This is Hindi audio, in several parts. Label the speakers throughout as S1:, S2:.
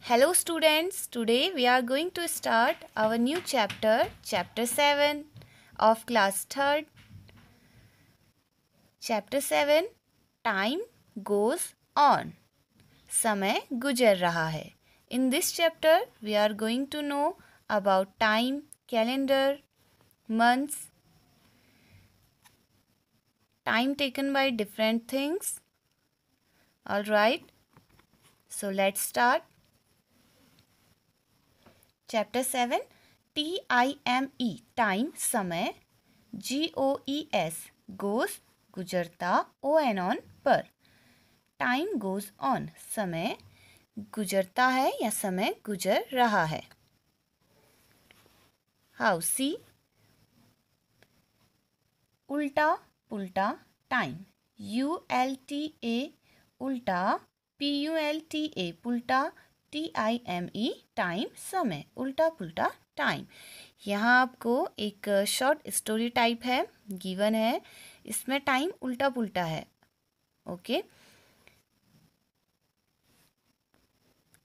S1: Hello students, today we are going to start our new chapter, chapter 7 of class 3rd. Chapter 7 Time goes on. समय गुजर रहा है. In this chapter we are going to know about time, calendar, months, time taken by different things. Alright, so let's start. Chapter 7 TIME Time समय GOES goes गुजरता ON पर Time goes on समय गुजरता है या समय गुजर रहा है. How see उल्टा पुल्टा टाइम ULTA उल्टा PULTA पुल्टा TIME टाइम समय उल्टा पुल्टा टाइम. यहाँ आपको एक शॉर्ट स्टोरी टाइप है गिवन है. इसमें टाइम उल्टा पुल्टा है. ओके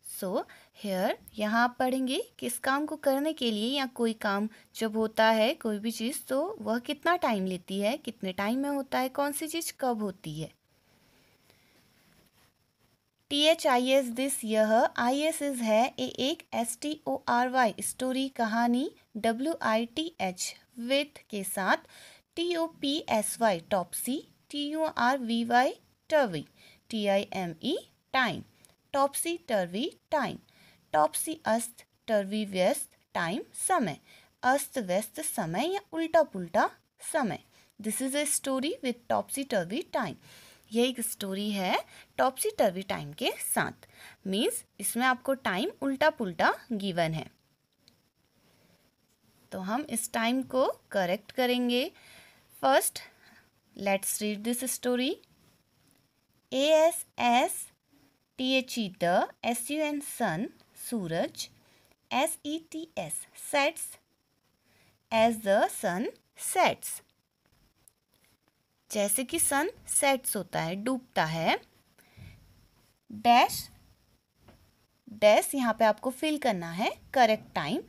S1: सो हेयर यहाँ आप पढ़ेंगे किस काम को करने के लिए या कोई काम जब होता है कोई भी चीज़ तो वह कितना टाइम लेती है, कितने टाइम में होता है, कौन सी चीज़ कब होती है. THIS दिस यह IS इज है एक STORY स्टोरी कहानी WITH विथ के साथ TOPSY टॉपसी TURVY टर्वी TIME time टॉपसी टर्वी time टॉपसी अस्त टर्वी व्यस्त टाइम समय अस्त व्यस्त समय या उल्टा पुल्टा समय. This is a story with टॉपसी टर्वी time. यह एक स्टोरी है टॉपसी टर्वी टाइम के साथ. मीन्स इसमें आपको टाइम उल्टा पुल्टा गिवन है. तो हम इस टाइम को करेक्ट करेंगे. First let's read this story. ASSTHE the SUN sun सूरज SETS sets as the sun sets. जैसे कि सन सेट्स होता है डूबता है. डैश डैश यहाँ पे आपको फिल करना है correct time.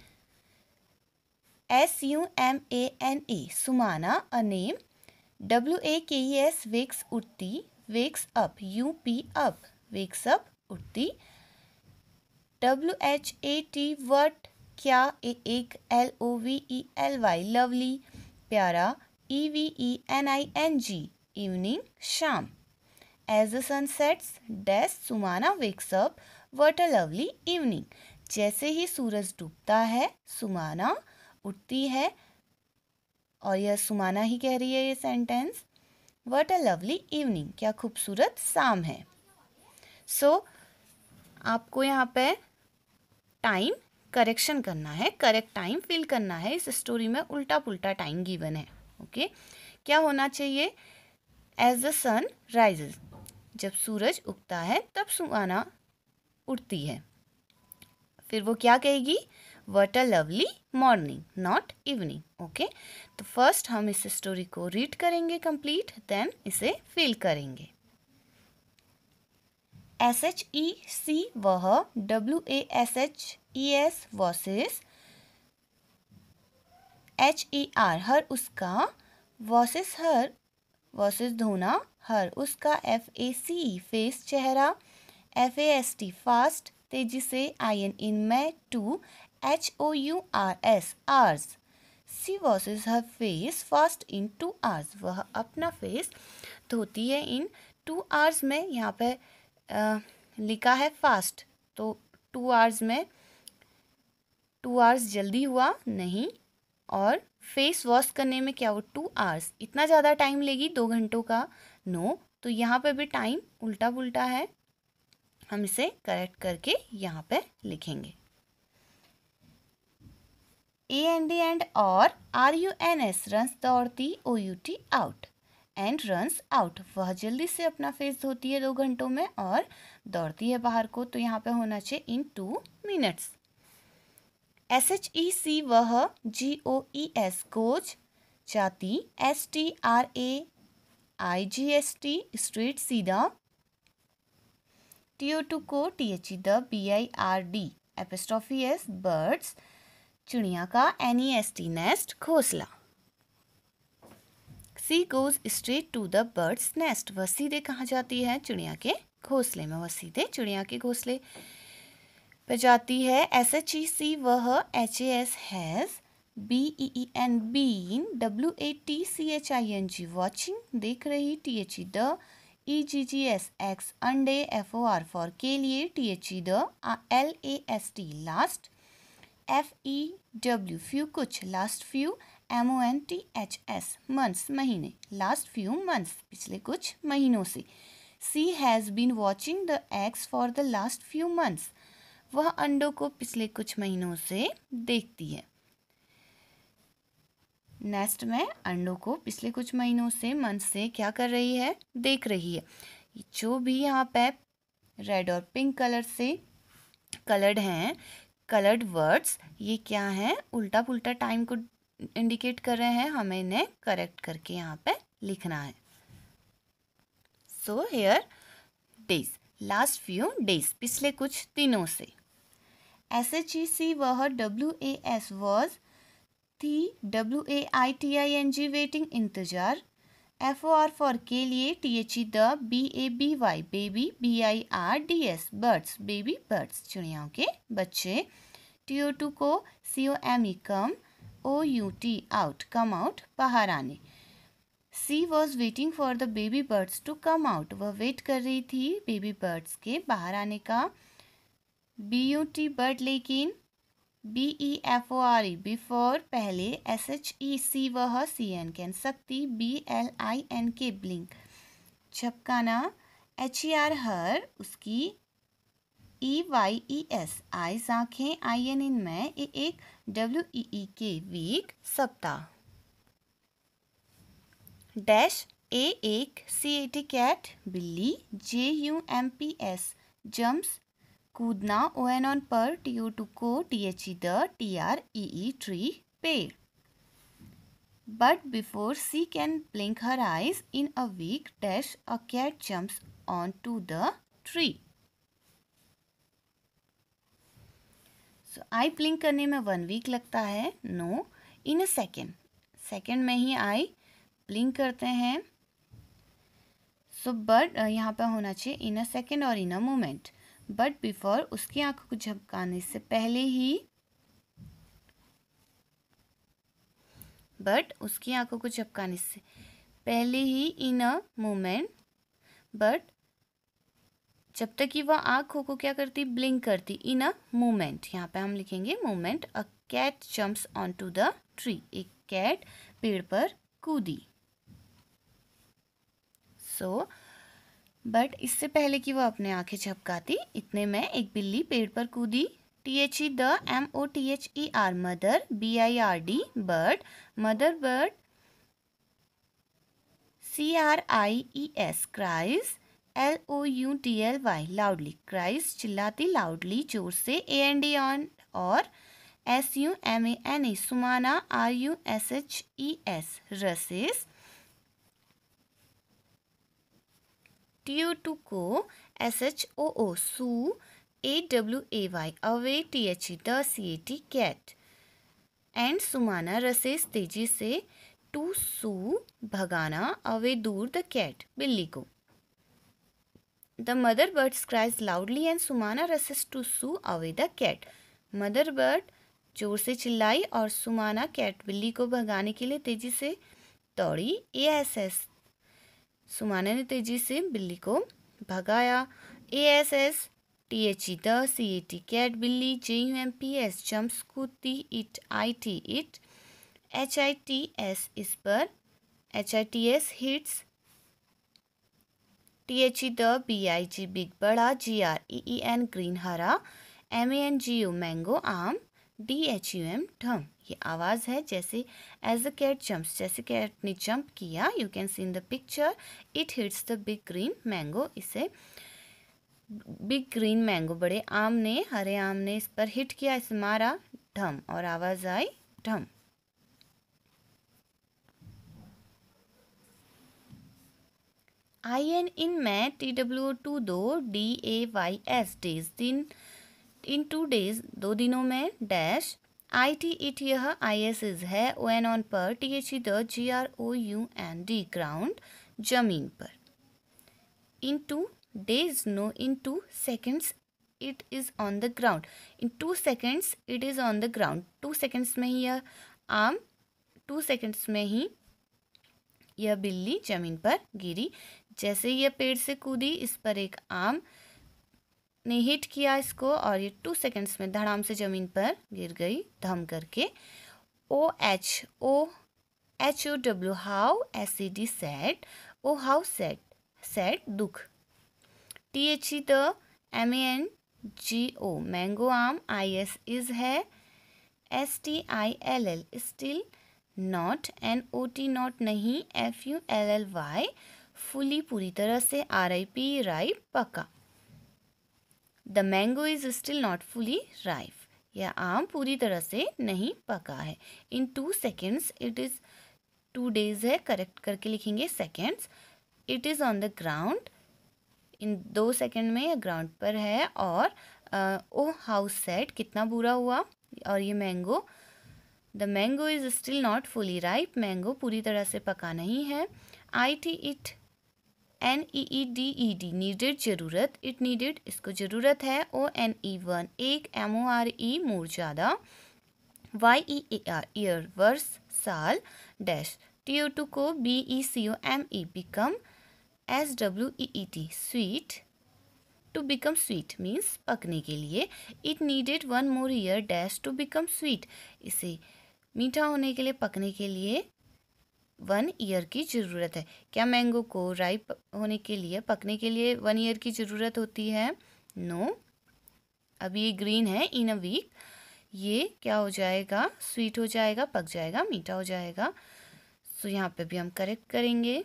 S1: SUMANE Sumana a name. WAKES wakes उठती wakes up UP up wakes up उठती. WHAT वट क्या एक LOVELY लवली प्यारा. EVENING evening शाम. As the sun sets dash Sumana wakes up what a lovely evening. जैसे ही सूरज डूबता है सुमाना उठती है और यह सुमाना ही कह रही है ये sentence. what a lovely evening क्या खूबसूरत शाम है. सो आपको यहाँ पे टाइम करेक्शन करना है, करेक्ट टाइम फिल करना है. इस स्टोरी में उल्टा पुल्टा टाइम गिवन है. ओके क्या होना चाहिए. एज द सन राइजेस जब सूरज उगता है तब सुहाना उठती है. फिर वो क्या कहेगी. What a lovely morning not evening. Okay तो फर्स्ट हम इस स्टोरी को रीड करेंगे कंप्लीट, देन इसे फिल करेंगे. SHEC वह WASHES वॉसेस HER हर उसका वॉसेस हर वॉसेस धोना हर उसका FACE फेस चेहरा FAST फास्ट तेजी से IN इन में two HOURS hours. She washes her face fast in 2 hours वह अपना फेस धोती है इन 2 hours में. यहाँ पे लिखा है फास्ट तो 2 hours में 2 hours जल्दी हुआ नहीं. और फेस वॉश करने में क्या वो 2 hours इतना ज़्यादा टाइम लेगी 2 घंटों का. नो तो यहाँ पे भी टाइम उल्टा पुल्टा है. हम इसे करेक्ट करके यहाँ पे लिखेंगे. AND एंड और RUNS रन्स दौड़ती OUT out and runs out वह जल्दी से अपना फेस धोती है 2 घंटों में और दौड़ती है बाहर को. तो यहाँ पे होना चाहिए इन 2 minutes. SHEC वह GOES गोज जाती STRAIGST स्ट्रेट सीधा TO2 को THE the BIRD apostrophe S birds चिड़िया का NEST नेस्ट घोंसला। She goes straight to the birds nest वह सीधे कहाँ जाती है चिड़िया के घोंसले में, वह सीधे चिड़िया के घोंसले पे जाती है। SHEC वह HAS has BEEN been WATCHING watching देख रही THE द EGGS X अंडे FOR फॉर के लिए THE the LAST last FEW few कुछ लास्ट फ्यू MONTHS मंथ्स महीने लास्ट फ्यू मंथ्स पिछले कुछ महीनों से। She has been watching the eggs for the last few months वह अंडों को पिछले कुछ महीनों से देखती है। नेस्ट में अंडों को पिछले कुछ महीनों से मंथ से क्या कर रही है देख रही है। जो भी यहाँ पे रेड और पिंक कलर से कलर्ड हैं कलर्ड वर्ड्स ये क्या है उल्टा पुल्टा टाइम को इंडिकेट कर रहे हैं, हमें इन्हें करेक्ट करके यहाँ पे लिखना है। So here days last few days पिछले कुछ दिनों से। SHEC वह WAS वॉज थी WAITING वेटिंग इंतजार FOR फॉर के लिए THE the BABY baby BIRDS birds baby birds चिड़ियाओं के बच्चे। TO2 को COME come OUT out come out बाहर आने। She was waiting for the baby birds to come out वह वेट कर रही थी बेबी बर्ड्स के बाहर आने का। BUT बट लेकिन BEFORE बिफोर पहले। SHEC वह CN कैन सकती BLINK ब्लिंक झपकाना। HER हर उसकी EYES आइज आँखें IN इनमें एक WEEK वीक सप्ताह। डैश A एक CAT कैट बिल्ली JUMPS जम्प्स कूदना ON ऑन पर TO2 को THE द TREE ट्री पेड़। But before she can blink her eyes in a week dash a cat jumps on to the tree. So I blink करने में 1 वीक लगता है। No in a second second में ही आई ब्लिंक करते हैं। सो बट यहाँ पे होना चाहिए इन अ सेकेंड और इन अ मोमेंट। बट बिफोर उसकी आंखों को झपकाने से पहले ही इन अ मोमेंट बट जब तक कि वह आंखों को क्या करती ब्लिंक करती इन अ मोमेंट। यहाँ पे हम लिखेंगे moment. A cat jumps on to the tree एक कैट पेड़ पर कूदी। सो बट इससे पहले कि वह अपने आंखें झपकाती इतने में एक बिल्ली पेड़ पर कूदी। THE the MOTHER mother BIRD bird mother bird CRIES cries LOUDLY loudly cries चिल्लाती लाउडली जोर से AND ऑन और SUMANE सुमाना RUSHES रसेस। TO2 को SHOO Sue AWAY away THE the CAT cat and Sumana रसेस तेजी से टू सू भगाना अवे दूर द कैट बिल्ली को। The mother bird cries loudly and Sumana रसेस to Sue away the cat mother bird जोर से चिल्लाई और सुमाना कैट बिल्ली को भगाने के लिए तेजी से दौड़ी। ASS सुमाना ने तेजी से बिल्ली को भगाया। ASS THE the CAT cat बिल्ली JUMPS जम्प्स कूदती IT इट HITS इस पर HITS hits THE the BIG big बड़ा GREEN ग्रीन हरा MANGO मैंगो आम DHUM ढम ये आवाज़ है जैसे एज द कैट जम्प्स जैसे कैट ने जंप किया। You can see in the picture it hits the big green mango इसे बिग ग्रीन मैंगो बड़े आम ने हरे आम ने इस पर हिट किया इसे मारा ढम और आवाज़ आई ढम। IN in मैं TWO2 दो DAYS डेज दिन इन 2 days 2 दिनों में डैश IT इट यह IS इज है ON ऑन पर THE द GROUND ग्राउंड जमीन पर इन 2 days no in 2 seconds it is on the ground in 2 seconds it is on the ground 2 seconds में ही यह आम 2 seconds में ही यह बिल्ली जमीन पर गिरी। जैसे यह पेड़ से कूदी इस पर एक आम ने हिट किया इसको और ये 2 seconds में धड़ाम से जमीन पर गिर गई धम करके। OHOW how SED sad oh how sad sad दुख। THE द MANGO मैंगो आम IS इज है STILL still not NOT not नहीं FULLY फुली पूरी तरह से RIP राइप पका। The mango is still not fully ripe यह आम पूरी तरह से नहीं पका है। In 2 seconds it is 2 days है करेक्ट करके लिखेंगे seconds. It is on the ground in 2 second में यह ग्राउंड पर है। और ओ हाउस सैड कितना बुरा हुआ। और ये mango the mango is still not fully ripe mango पूरी तरह से पका नहीं है। IT इट NEEDED नीडेड जरूरत इट नीडेड इसको जरूरत है। ONE1 एक MORE मोर ज़्यादा। YEAR ईयर वर्ष साल डैश TO2 को BECOME become SWEET sweet to become sweet means पकने के लिए। It needed 1 more year dash to become sweet इसे मीठा होने के लिए पकने के लिए 1 ईयर की ज़रूरत है। क्या मैंगो को राइप होने के लिए पकने के लिए 1 ईयर की ज़रूरत होती है? नो। अभी ये ग्रीन है इन अ वीक ये क्या हो जाएगा स्वीट हो जाएगा पक जाएगा मीठा हो जाएगा। सो यहाँ पे भी हम करेक्ट करेंगे।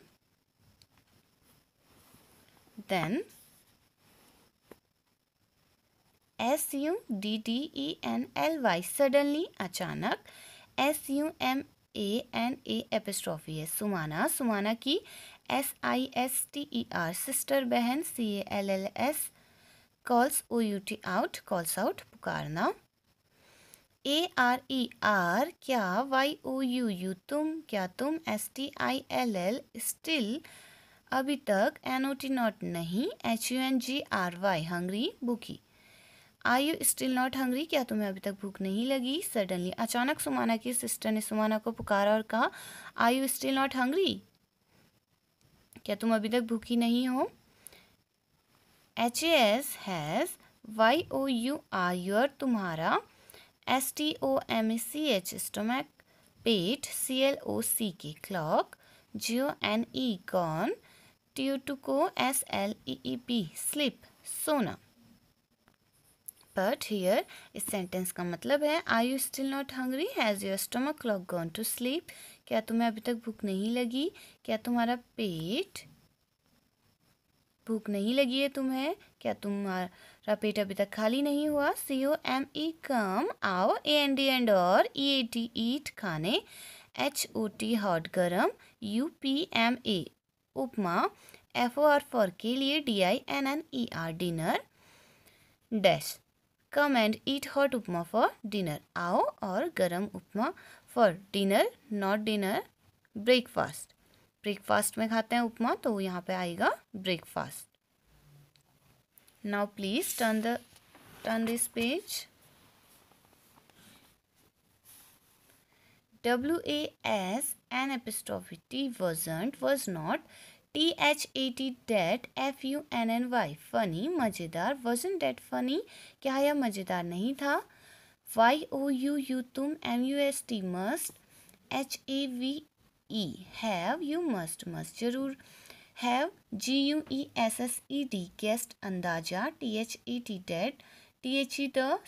S1: देन SUDDENLY सडनली अचानक। SUMANA एपिस्ट्रॉफी है सुमाना सुमाना की SISTER सिस्टर बहन CALLS calls OUT out calls out पुकारना। ARER क्या YOUU तुम क्या तुम STILL स्टिल अभी तक NOT नॉट नहीं HUNGRY हंग्री भूखी। Are you still not hungry क्या तुम्हें अभी तक भूख नहीं लगी। सडनली अचानक सुमाना की सिस्टर ने सुमाना को पुकारा और कहा are you still not hungry क्या तुम अभी तक भूखी नहीं हो। HAS हैज़ YOUR योर तुम्हारा STOMACH स्टोमक पेट CLOCK clock GONE gone TO2 को SLEEP स्लिप सोना। बट हियर इस सेंटेंस का मतलब है are you still not hungry has your stomach clock gone to sleep क्या तुम्हें अभी तक भूख नहीं लगी क्या तुम्हारा पेट भूख नहीं लगी है तुम्हें क्या तुम्हारा पेट अभी तक खाली नहीं हुआ। COME कम आओ AND एंड और EAT ईट खाने HOT हॉट गरम UPMA उपमा FOR फॉर के लिए DINNER dinner dash come and eat hot upma for dinner आओ और गरम upma for dinner not dinner breakfast breakfast में खाते हैं उपमा तो यहाँ पे आएगा breakfast. Now please turn this page. WASN wasn't was not THAT that FUNNY funny मज़ेदार wasn't that funny क्या यह मज़ेदार नहीं था। YOUU तुम MUST must HAVE have you must जरूर have GUESSED guessed अंदाजा THAT that THE the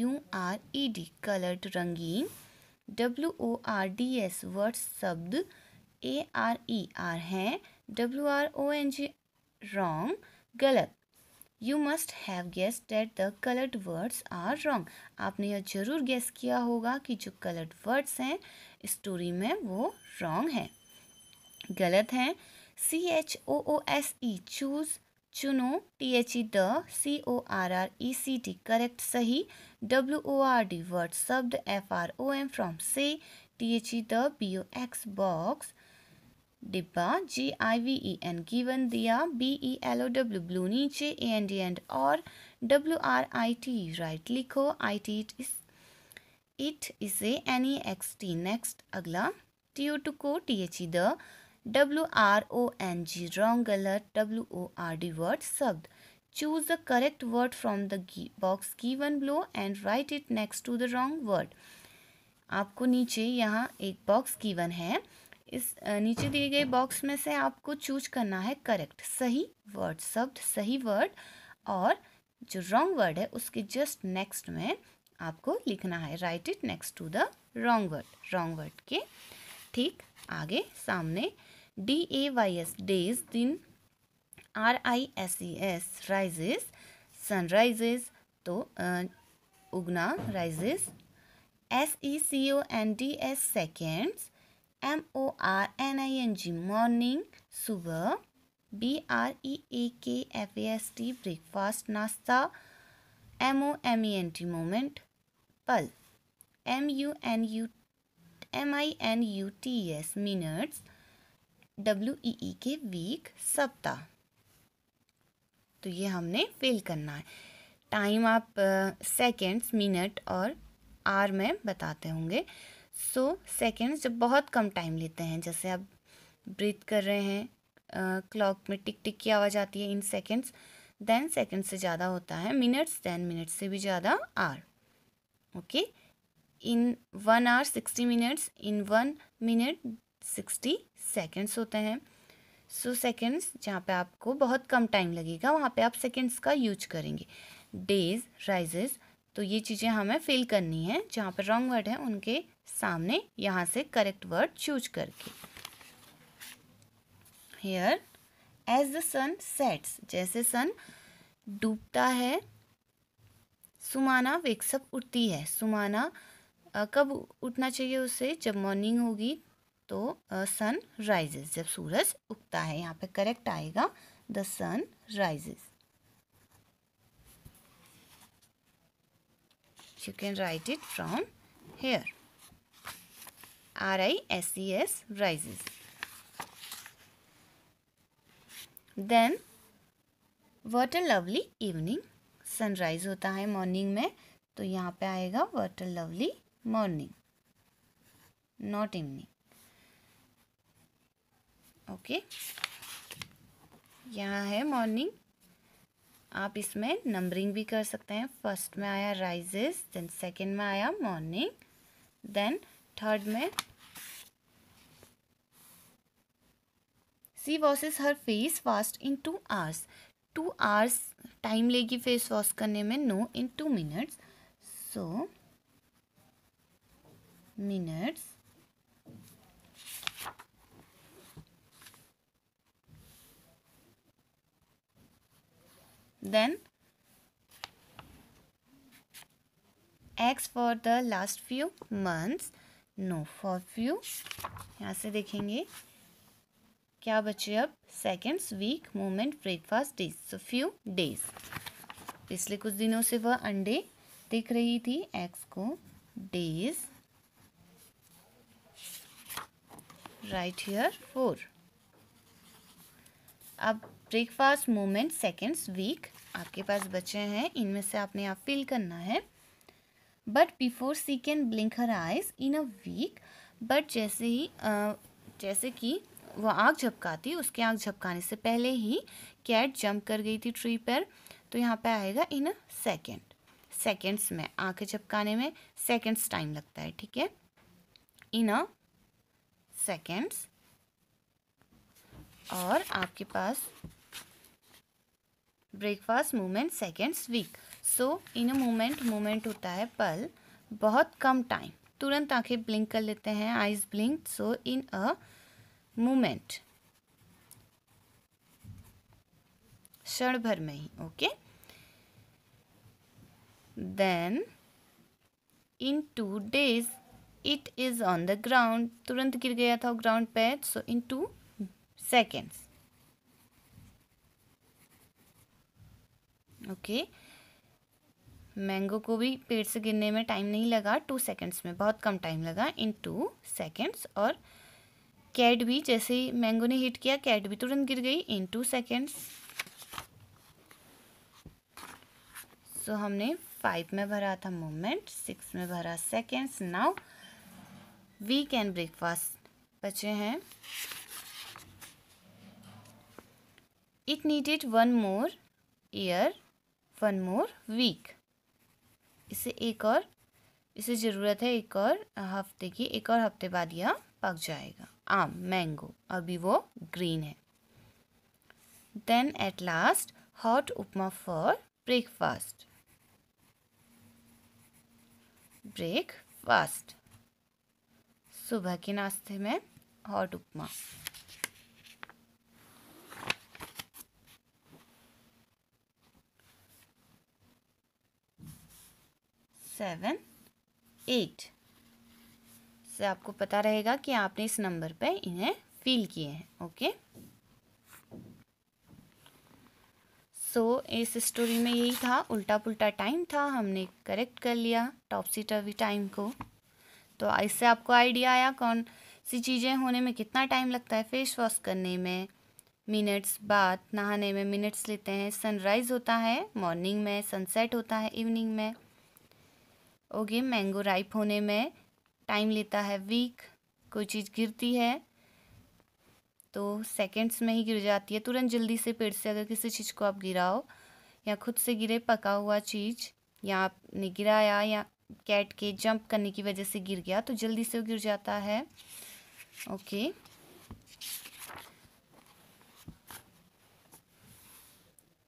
S1: COLOURED colored रंगीन WORDS वर्ड्स शब्द ARER हैं WRONG wrong गलत। You must have guessed that the colored words are wrong आपने यह जरूर गेस किया होगा कि जो colored words हैं स्टोरी में वो wrong हैं गलत हैं। CHOOSE choose, चुनो. THE the. CORRECT correct सही. WORD word शब्द. FROM from say. THE the. BOX box डिब्बा. GIVEN given दिया. BELOW blue नीचे. AND and और. WRIT right लिखो. IT it इसे. NEXT next अगला. TO को. THE the. WRONG wrong गलत. WORD word शब्द. Choose the correct word from the box given below and write it next to the wrong word. आपको नीचे यहाँ एक बॉक्स गिवन है. इस नीचे दिए गए बॉक्स में से आपको चूज करना है करेक्ट सही वर्ड शब्द सही वर्ड और जो रॉन्ग वर्ड है उसके जस्ट नेक्स्ट में आपको लिखना है. Write it next to the wrong word के ठीक आगे सामने. DAYS डेज दिन. RISES राइजेस सनराइजेस तो उगना rises. SECONDS seconds. MORNING morning सुबह. BREAKFAST breakfast नाश्ता. MOMENT moment पल. MINUTS minutes. WEEK week सप्ताह. तो ये हमने फिल करना है. टाइम आप सेकेंड्स मिनट और आवर में बताते होंगे. सेकेंड्स जब बहुत कम टाइम लेते हैं जैसे आप ब्रीथ कर रहे हैं क्लॉक में टिक टिक की आवाज़ आती है इन सेकेंड्स. देन सेकेंड से ज़्यादा होता है मिनट्स. देन मिनट्स से भी ज़्यादा hour. Okay. In 1 hour 60 minutes. In 1 minute 60 seconds होते हैं. सेकेंड्स जहाँ पे आपको बहुत कम टाइम लगेगा वहाँ पे आप सेकेंड्स का यूज करेंगे. डेज राइजेस तो ये चीज़ें हमें फिल करनी है. जहाँ पे रॉन्ग वर्ड है उनके सामने यहाँ से करेक्ट वर्ड चूज करके. Here as the sun sets जैसे सन डूबता है. सुमाना वेक्सअप उठती है. सुमाना कब उठना चाहिए उसे जब मॉर्निंग होगी तो सन राइजेस जब सूरज उगता है. यहाँ पे करेक्ट आएगा the sun rises. You can write it from here. RISES rises. Then what a lovely evening. Sunrise होता है मॉर्निंग में तो यहाँ पे आएगा what a lovely morning not evening. Okay. यहाँ है मॉर्निंग. आप इसमें नंबरिंग भी कर सकते हैं. फर्स्ट में आया राइजेस. देन सेकंड में आया मॉर्निंग. देन थर्ड में she washes her face fast in 2 hours. 2 hours time लेगी फेस वॉश करने में. No in 2 minutes. So minutes then X for the last few months. No for few. यहाँ से देखेंगे क्या बचे अब. Seconds week moment breakfast days. So few days. पिछले कुछ दिनों से वह अंडे दिख रही थी. X को डेज. Right here 4. अब ब्रेकफास्ट मोमेंट सेकेंड्स वीक आपके पास बचे हैं. इनमें से आपने आप फिल करना है. But before she can blink her eyes in a week. But जैसे कि वह आँख झपकाती उसके आँख झपकाने से पहले ही कैट जंप कर गई थी ट्री पर. तो यहाँ पे आएगा इन अ सेकेंड. सेकेंड्स में आँखें झपकाने में सेकेंड्स टाइम लगता है. ठीक है. In a seconds. और आपके पास breakfast moment seconds week. So in a moment होता है पल. बहुत कम टाइम तुरंत आंखें ब्लिंक कर लेते हैं. Eyes blink. So in a moment क्षण भर में ही. Okay. Then in 2 days it is on the ground. तुरंत गिर गया था ग्राउंड पे. So in 2 seconds okay, mango को भी पेड़ से गिरने में टाइम नहीं लगा, 2 सेकेंड्स में, बहुत कम टाइम लगा, इन 2 सेकेंड्स। और कैट भी जैसे ही मैंगो ने हिट किया, कैट भी तुरंत गिर गई इन 2 सेकेंड्स। सो हमने 5 में भरा था मोमेंट, 6 में भरा seconds. Now we can breakfast बचे हैं। It needed 1 more year 1 more week. इसे ज़रूरत है एक और हफ्ते की, एक और हफ्ते बाद यह पक जाएगा। आम, मैंगो, अभी वो ग्रीन है। Then at last hot upma for breakfast. Breakfast, सुबह के नाश्ते में हॉट उपमा। सेवन 8 से आपको पता रहेगा कि आपने इस नंबर पे इन्हें फिल किए हैं। ओके, सो इस स्टोरी में यही था, उल्टा पुल्टा टाइम था, हमने करेक्ट कर लिया टॉपसी टर्वी टाइम को। तो इससे आपको आइडिया आया कौन सी चीज़ें होने में कितना टाइम लगता है। फेस वॉश करने में मिनट्स, बाथ नहाने में मिनट्स लेते हैं, सनराइज़ होता है मॉर्निंग में, सनसेट होता है इवनिंग में। ओके, मैंगो राइप होने में टाइम लेता है वीक। कोई चीज़ गिरती है तो सेकंड्स में ही गिर जाती है, तुरंत जल्दी से पेड़ से अगर किसी चीज़ को आप गिराओ या खुद से गिरे पका हुआ चीज़, या आपने गिराया या कैट के जंप करने की वजह से गिर गया तो जल्दी से वो गिर जाता है। Okay,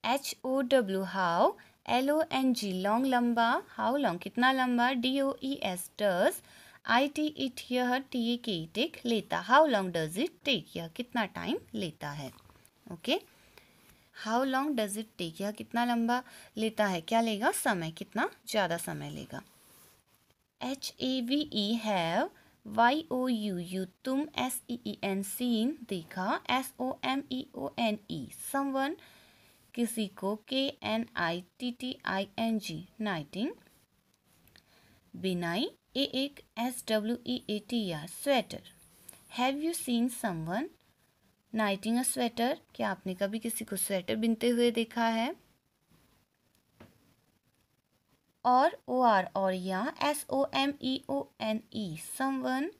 S1: HOW how, LONG long लंबा, हाउ लॉन्ग कितना लंबा, DOES डज, IT इट यह, TAK टेक लेता, how long does it take यह कितना टाइम लेता है। Okay, how long does it take यह कितना लंबा लेता है, क्या लेगा, समय, कितना ज़्यादा समय लेगा। HAVE हैव, YOUU तुम, SEEN सीन देखा, SOMEONE समवन किसी को, KNITTING नाइटिंग, बिनाई, एक SWEATER sweater. Have you seen someone नाइटिंग a sweater, क्या आपने कभी किसी को स्वेटर बिनते हुए देखा है। और OR और या, SOMEONE समवन,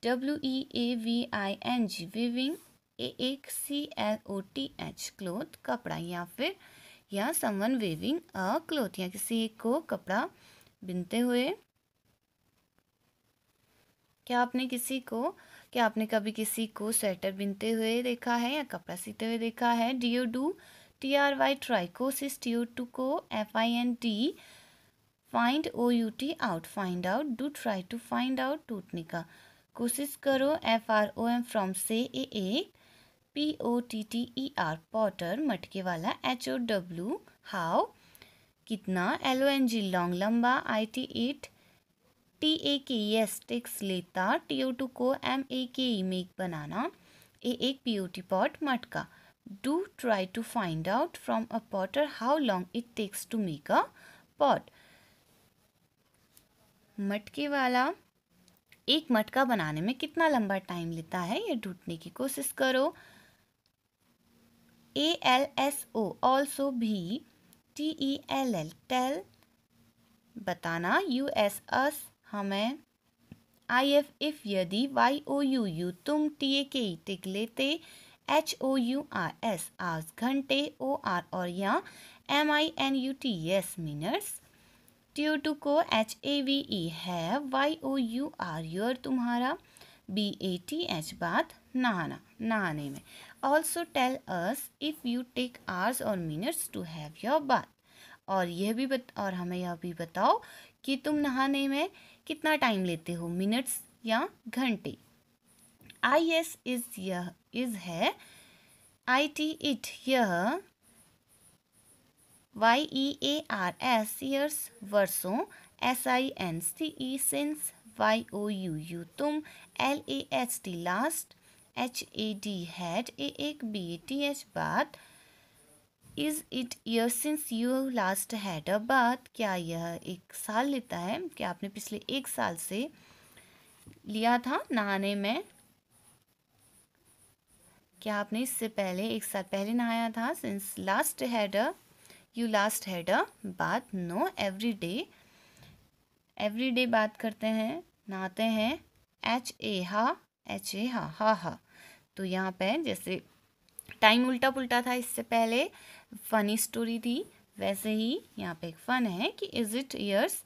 S1: WEAVING वीविंग, एक CLOTH क्लोथ कपड़ा, या फिर या समवन वेविंग अ क्लोथ, या किसी एक को कपड़ा बिनते हुए। क्या आपने कभी किसी को स्वेटर बिनते हुए देखा है या कपड़ा सीते हुए देखा है। DO डू, TRY ट्राई, कोशिश, TO टू को, FIND find, OUT out, find out, do try to find out टूटने का, कोशिश करो, FROM फ्रॉम से, POTTER पॉटर मटके वाला, HOW हाउ कितना, LONG लॉन्ग लंबा, IT इट, TAK यस टेक्स लेता, TO2 को, MAKE मेक बनाना, एक POT पॉट मटका। Do try to find out from a potter how long it takes to make a pot, मटके वाला एक मटका बनाने में कितना लंबा टाइम लेता है ये ढूंढने की कोशिश करो। ALSO ऑल्सो भी, TELL टेल बताना, US अस हमें, IF इफ यदि, YOUU तुम, TAK टिक लेते, HOURS आवर्स घंटे, OR और या, MINUT यस मिनट्स, TO2 को, HAVE है, YOUR योर तुम्हारा, BATH बात नहाना नहाने में। Also tell us if you take hours और minutes to have your bath, और हमें यह भी बताओ कि तुम नहाने में कितना टाइम लेते हो, मिनट्स या घंटे। IS इज है, IT इट यह, YEARS ईयर्स वर्षों, SINCE सिंस, YOUU तुम, LAST लास्ट, HAD हैड, एक BATH बात, is it year since you last had a bath? क्या यह 1 साल लेता है? क्या आपने पिछले 1 साल से लिया था नहाने में? क्या आपने इससे पहले 1 साल पहले नहाया था? Since last had a, you last had a bath? No, every day बात करते हैं, नहाते हैं। हा। तो यहाँ पे जैसे टाइम उल्टा पुल्टा था इससे पहले, फनी स्टोरी थी, वैसे ही यहाँ पे एक फन है कि is it years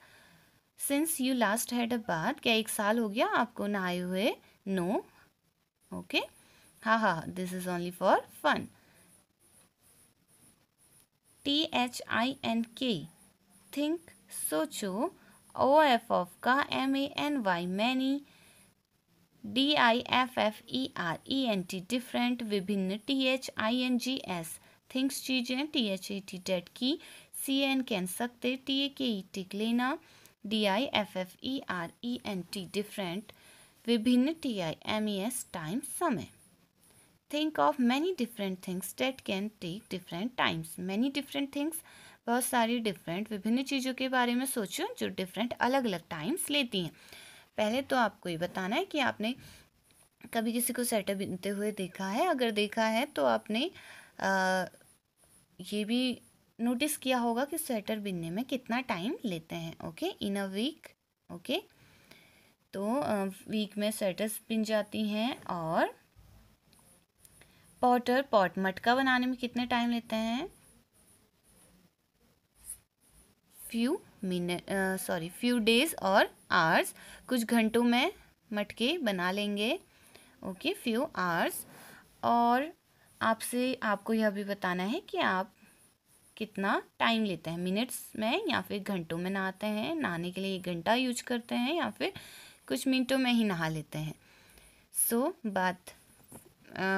S1: since you last had a bath? क्या 1 साल हो गया आपको नहाए हुए? No, okay. हा, this is only for fun. THINK, think, सोचो। OFF का MANY, मैनी। DIFFERENT, डिफरेंट, विभिन्न। THINGS, थिंग्स, चीजें। THAT, डेट की। CN, कैन, सकते। TAKE, टिक, लेना। DIFFERENT, डिफरेंट, विभिन्न। TIMES, टाइम, समय। Think of many different things that can take different times. Many different things, बहुत सारी डिफरेंट, विभिन्न चीज़ों के बारे में सोचो जो डिफरेंट, अलग अलग टाइम्स लेती हैं। पहले तो आपको ये बताना है कि आपने कभी किसी को स्वेटर बुनते हुए देखा है? अगर देखा है तो आपने ये भी नोटिस किया होगा कि स्वेटर बुनने में कितना टाइम लेते हैं। Okay, in a week. Okay, तो वीक में स्वेटर्स बुन जाती हैं। और पॉट मटका बनाने में कितने टाइम लेते हैं? फ्यू डेज और आवर्स, कुछ घंटों में मटके बना लेंगे। Okay, few hours. और आपको यह भी बताना है कि आप कितना टाइम लेते हैं, मिनट्स में या फिर घंटों में नहाते हैं। नहाने के लिए 1 घंटा यूज करते हैं या फिर कुछ मिनटों में ही नहा लेते हैं।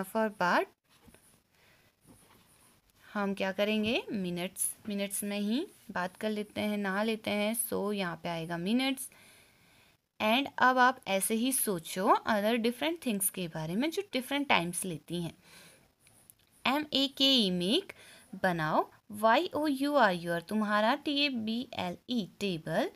S1: फॉर बात हम क्या करेंगे, मिनट्स में ही बात कर लेते हैं, नहा लेते हैं। यहाँ पे आएगा मिनट्स। एंड अब आप ऐसे ही सोचो अदर डिफरेंट थिंग्स के बारे में जो डिफरेंट टाइम्स लेती हैं। MAKE, मेक, बनाओ। YOUR, योर, तुम्हारा। TABLE, table.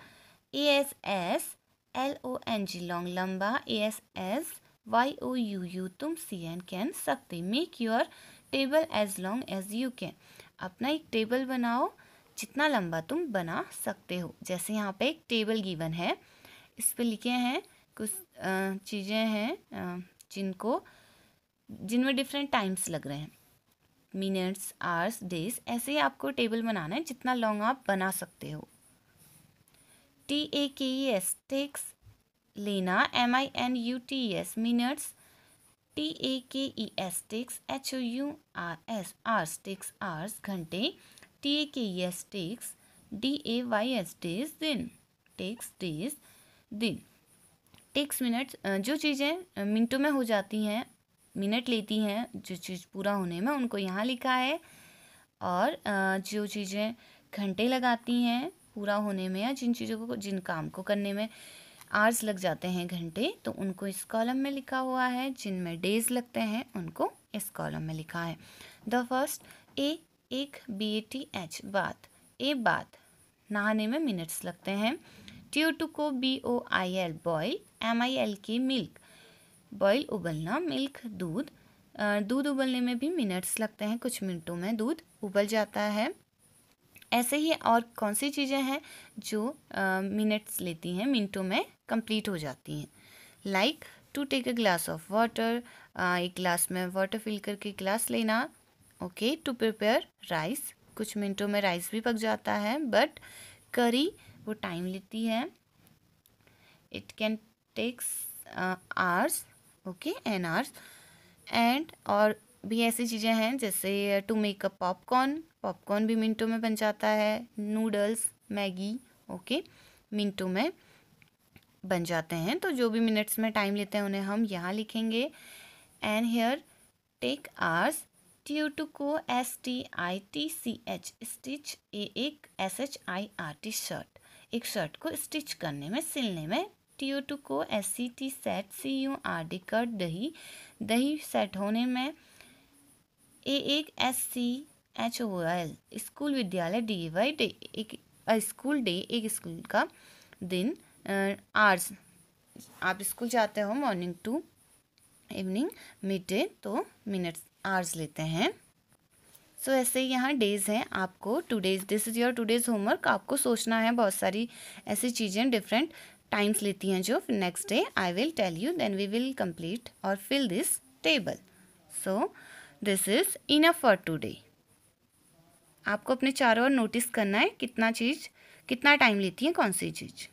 S1: ASSLONG, लॉन्ग, लंबा। ASSYOUU, तुम। CN, कैन, सकते। Make your table as long as you can, अपना एक टेबल बनाओ जितना लंबा तुम बना सकते हो। जैसे यहाँ पे एक टेबल गिवन है, इस पे लिखे हैं कुछ चीज़ें हैं जिनमें डिफरेंट टाइम्स लग रहे हैं, मिनट्स, आवर्स, डेज। ऐसे ही आपको टेबल बनाना है जितना लॉन्ग आप बना सकते हो। TAKES, टेक्स, लेना। MINUTES, minutes. TAKES, takes. HOURS, hours, takes, hours, घंटे। TAKES, takes. DAYS, डेज, दिन, टेक्स, डेज, दिन। टेक्स, मिनट्स, जो चीज़ें मिनटों में हो जाती हैं, मिनट लेती हैं जो चीज़ पूरा होने में, उनको यहाँ लिखा है। और जो चीज़ें घंटे लगाती हैं पूरा होने में, या जिन काम को करने में आवर्स लग जाते हैं, घंटे, तो उनको इस कॉलम में लिखा हुआ है। जिनमें डेज लगते हैं उनको इस कॉलम में लिखा है। द फर्स्ट, एक, BATH, बात। बात, नहाने में मिनट्स लगते हैं। को BOIL, boil. MILK, milk, boil, उबलना। मिल्क, दूध। दूध उबलने में भी मिनट्स लगते हैं, कुछ मिनटों में दूध उबल जाता है। ऐसे ही और कौन सी चीज़ें हैं जो मिनट्स लेती हैं, मिनटों में कंप्लीट हो जाती हैं? Like to take a glass of water, एक ग्लास में वाटर फिल करके ग्लास लेना। ओके, टू प्रिपेयर राइस, कुछ मिनटों में राइस भी पक जाता है। बट करी वो टाइम लेती है, it can takes hours. Okay, an hours. And और भी ऐसी चीज़ें हैं जैसे टू मेक अ पॉपकॉर्न भी मिनटों में बन जाता है। नूडल्स, मैगी, ओके, मिनटों में बन जाते हैं। तो जो भी मिनट्स में टाइम लेते हैं उन्हें हम यहाँ लिखेंगे। And hair take hours. को STITCH, स्टिच। एक SHIRT, शर्ट, एक शर्ट को स्टिच करने में, सिलने में। को SCT, सेट। CURD, कट, दही, दही सेट होने में। एक SCHOOL, स्कूल विद्यालय, DAY डे, एक स्कूल डे, एक स्कूल का दिन, आवर्स, आप स्कूल जाते हो morning to evening, mid day तो मिनट्स आवर्स लेते हैं। सो ऐसे ही यहाँ डेज हैं, आपको today's, this is your today's homework, आपको सोचना है, बहुत सारी ऐसी चीज़ें डिफरेंट टाइम्स लेती हैं जो next day I will tell you, then we will complete और fill this table. So this is enough for today. आपको अपने चारों ओर नोटिस करना है कितना टाइम लेती है कौन सी चीज़।